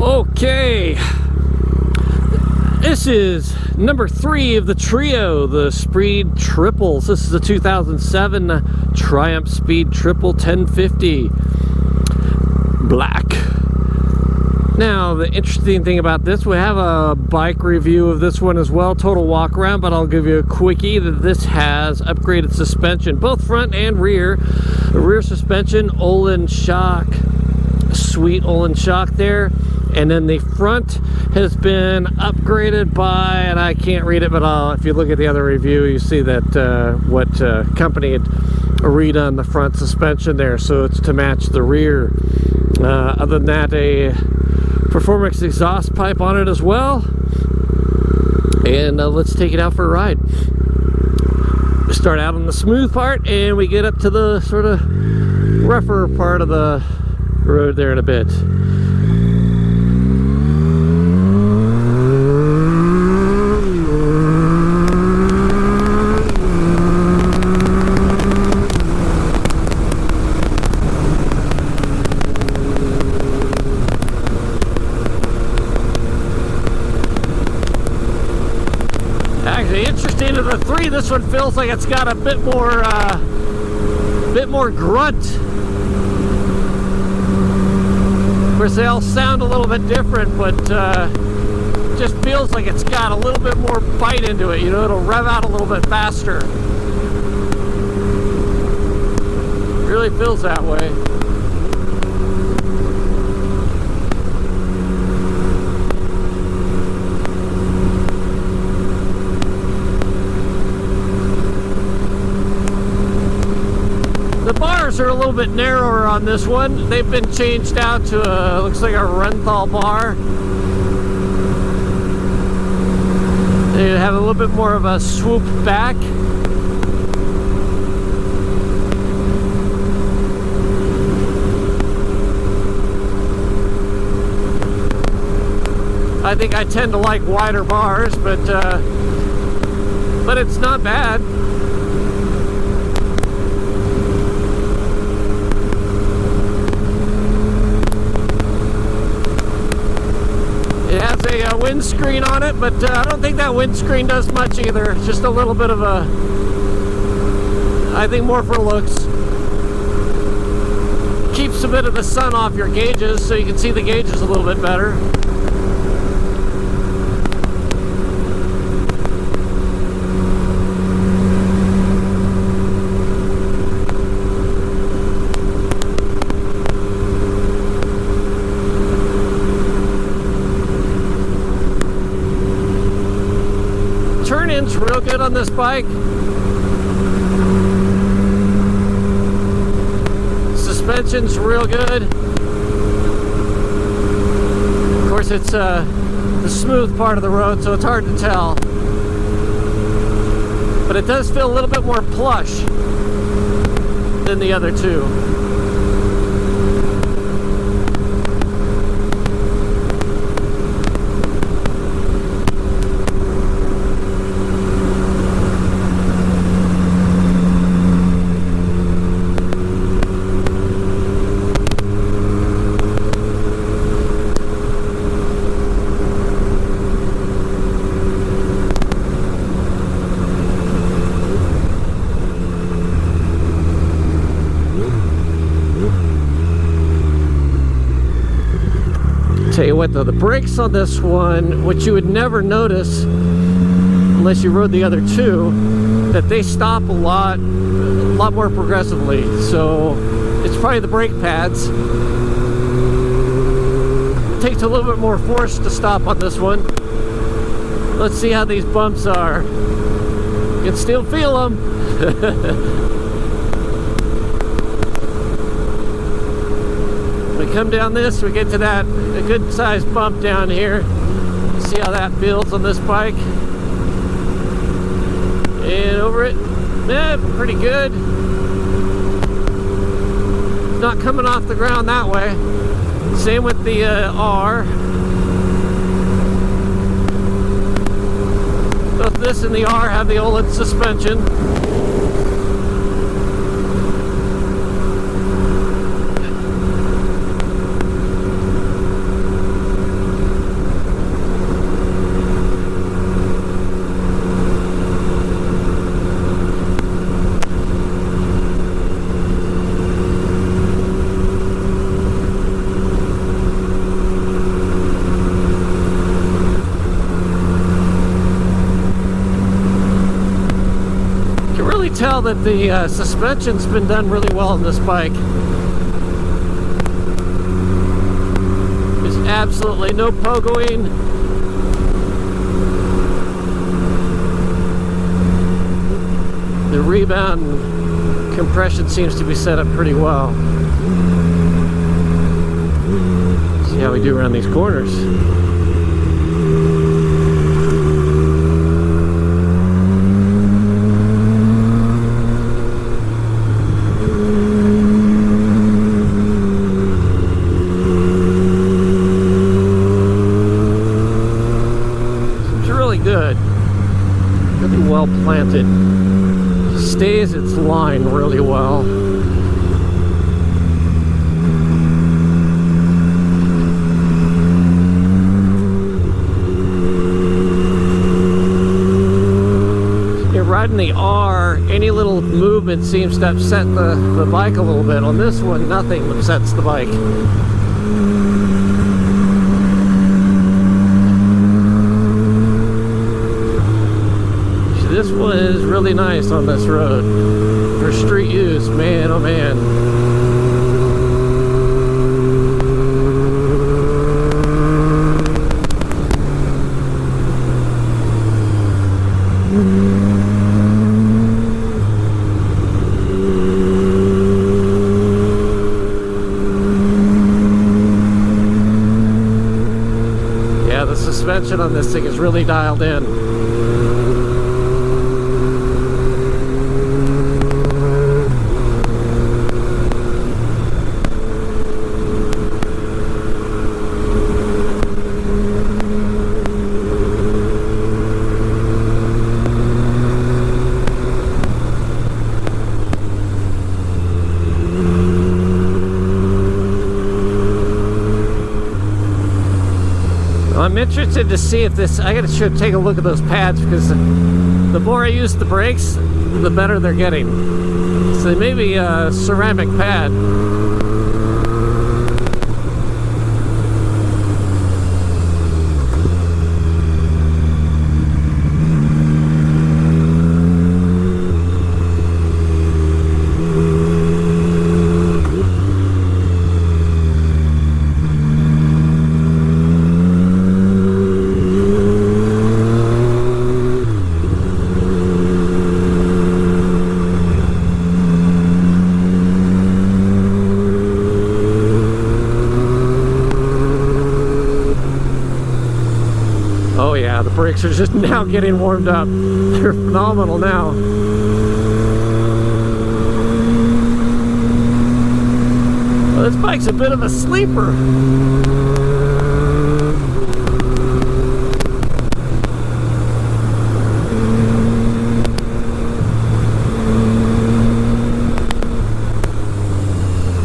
Okay, this is number 3 of the trio, the Speed Triples. This is a 2007 Triumph Speed Triple 1050 black. Now, the interesting thing about this, we have a bike review of this one as well, total walk around, but I'll give you a quickie that this has upgraded suspension, both front and rear. The rear suspension, Öhlins shock, sweet Öhlins shock there. And then the front has been upgraded by, and I can't read it, but if you look at the other review, you see that what company had redone the front suspension there, so it's to match the rear. Other than that, a Performance exhaust pipe on it as well. And let's take it out for a ride. We start out on the smooth part, and we get up to the sort of rougher part of the road there in a bit. Actually, interesting of the three, this one feels like it's got a bit more grunt. Of course, they all sound a little bit different, but just feels like it's got a little bit more bite into it. You know, it'll rev out a little bit faster. It really feels that way. The bars are a little bit narrower on this one. They've been changed out to a, looks like a Renthal bar. They have a little bit more of a swoop back. I think I tend to like wider bars, but it's not bad. It has a windscreen on it, but I don't think that windscreen does much either. It's just a little bit of a, I think more for looks. Keeps a bit of the sun off your gauges so you can see the gauges a little bit better. Turn-in's real good on this bike. Suspension's real good. Of course, it's the smooth part of the road, so it's hard to tell. But it does feel a little bit more plush than the other two. Tell you what though, the brakes on this one, which you would never notice unless you rode the other two, that they stop a lot more progressively. So it's probably the brake pads. It takes a little bit more force to stop on this one. Let's see how these bumps are. You can still feel them. Come down this, we get to that a good sized bump down here. See how that feels on this bike. And over it, yeah, pretty good. Not coming off the ground that way. Same with the R. Both this and the R have the Öhlins suspension. tell that the suspension's been done really well on this bike. There's absolutely no pogoing. The rebound and compression seems to be set up pretty well. See how we do around these corners. Really well planted. Stays its line really well. You're riding the R, any little movement seems to upset the bike a little bit. On this one, nothing upsets the bike. This one is really nice on this road for street use, man, oh man. Yeah, the suspension on this thing is really dialed in. I'm interested to see if this, I should take a look at those pads, because the more I use the brakes, the better they're getting. So they may be a ceramic pad. Oh yeah, the brakes are just now getting warmed up. They're phenomenal now. Well, this bike's a bit of a sleeper.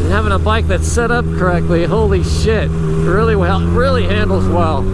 And having a bike that's set up correctly, holy shit, really well, really handles well.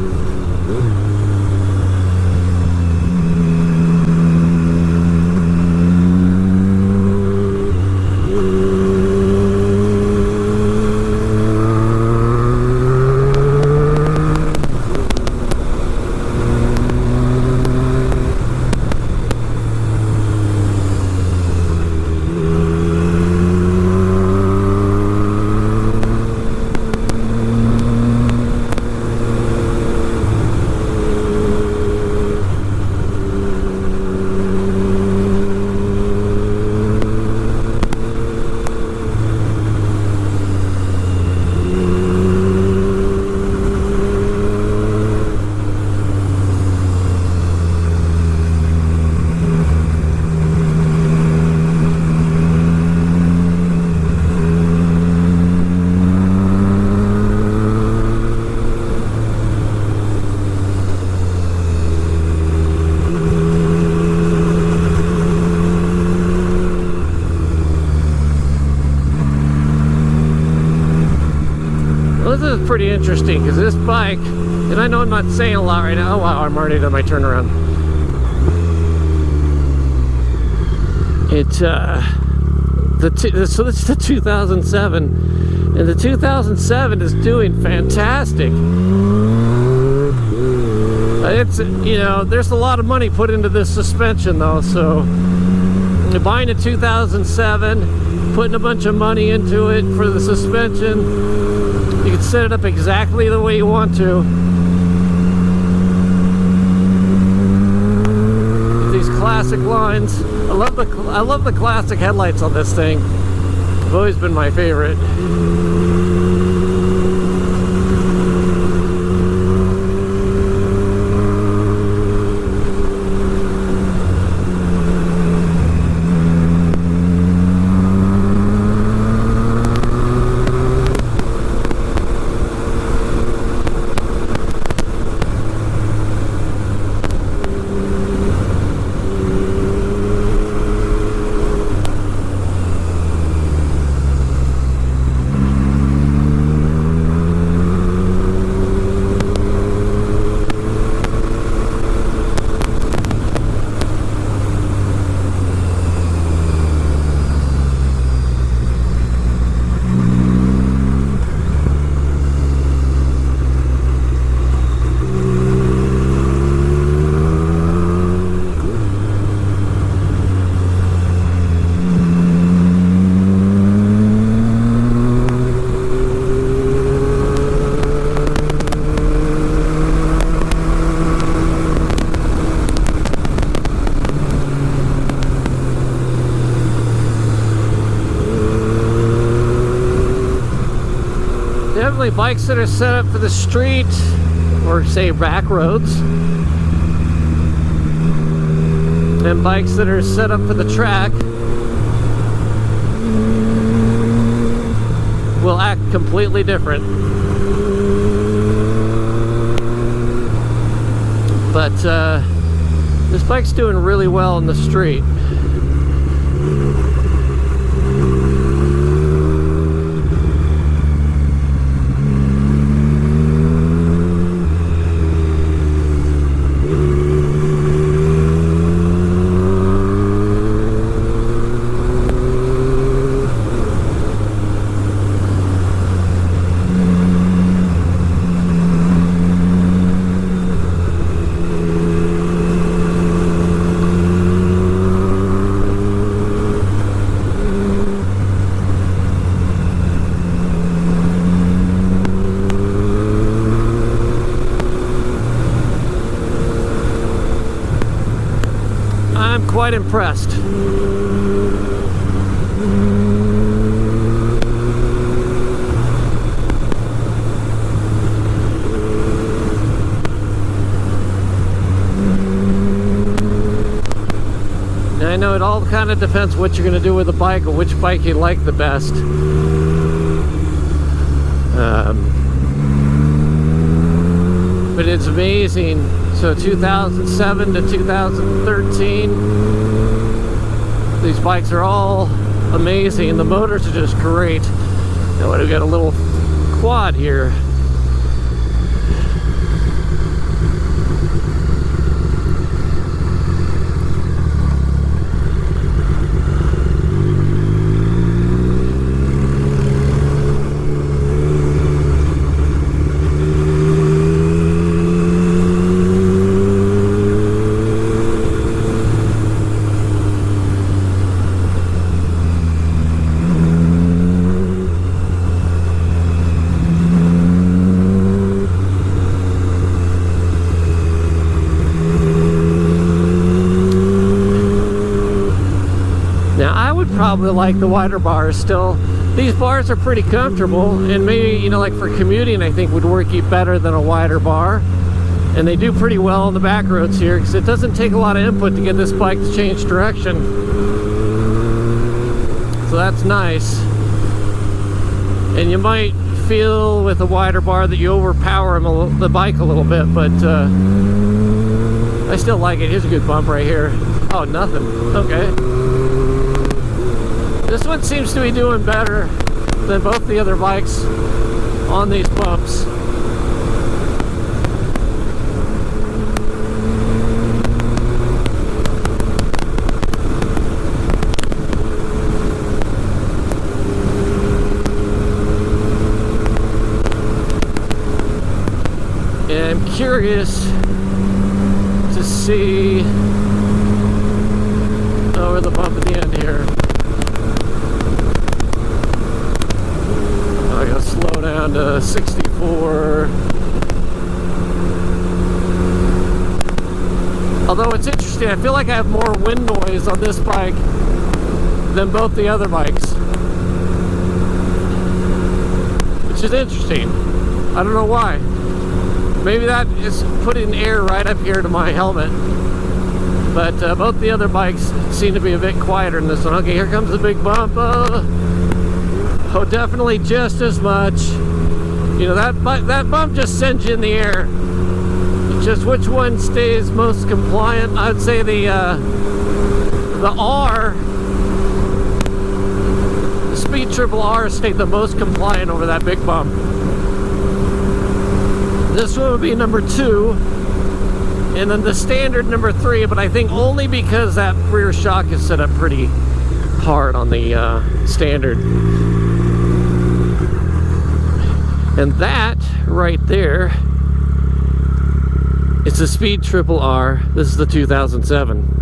This is pretty interesting, because this bike, and I know I'm not saying a lot right now. Oh wow, I'm already done my turnaround. So this is the 2007, and the 2007 is doing fantastic. It's, you know, there's a lot of money put into this suspension though, so Buying a 2007, putting a bunch of money into it for the suspension. You can set it up exactly the way you want to. These classic lines. I love the classic headlights on this thing. They've always been my favorite. Definitely bikes that are set up for the street or say back roads, and bikes that are set up for the track will act completely different. But this bike's doing really well in the street. I'm quite impressed. Now, I know it all kind of depends what you're going to do with the bike or which bike you like the best. But it's amazing. So 2007 to 2013, these bikes are all amazing. The motors are just great. Now we've got a little quad here. Probably like the wider bars still. These bars are pretty comfortable, and maybe, you know, like for commuting, I think would work better than a wider bar. And they do pretty well on the back roads here because it doesn't take a lot of input to get this bike to change direction. So that's nice. And you might feel with a wider bar that you overpower the bike a little bit, but I still like it. Here's a good bump right here. Oh, nothing. Okay. This one seems to be doing better than both the other bikes on these bumps. And I'm curious to see. over the bump at the end here. I gotta slow down to 64. Although it's interesting, I feel like I have more wind noise on this bike than both the other bikes. Which is interesting. I don't know why. Maybe that is putting air right up here to my helmet. But both the other bikes seem to be a bit quieter than this one. Okay, here comes the big bump. Oh, definitely just as much. You know, that bump just sends you in the air. It's just which one stays most compliant. I'd say the R, the Speed Triple R, stayed the most compliant over that big bump. This one would be number 2, and then the standard number 3, but I think only because that rear shock is set up pretty hard on the standard. And that right there is the Speed Triple R. This is the 2007.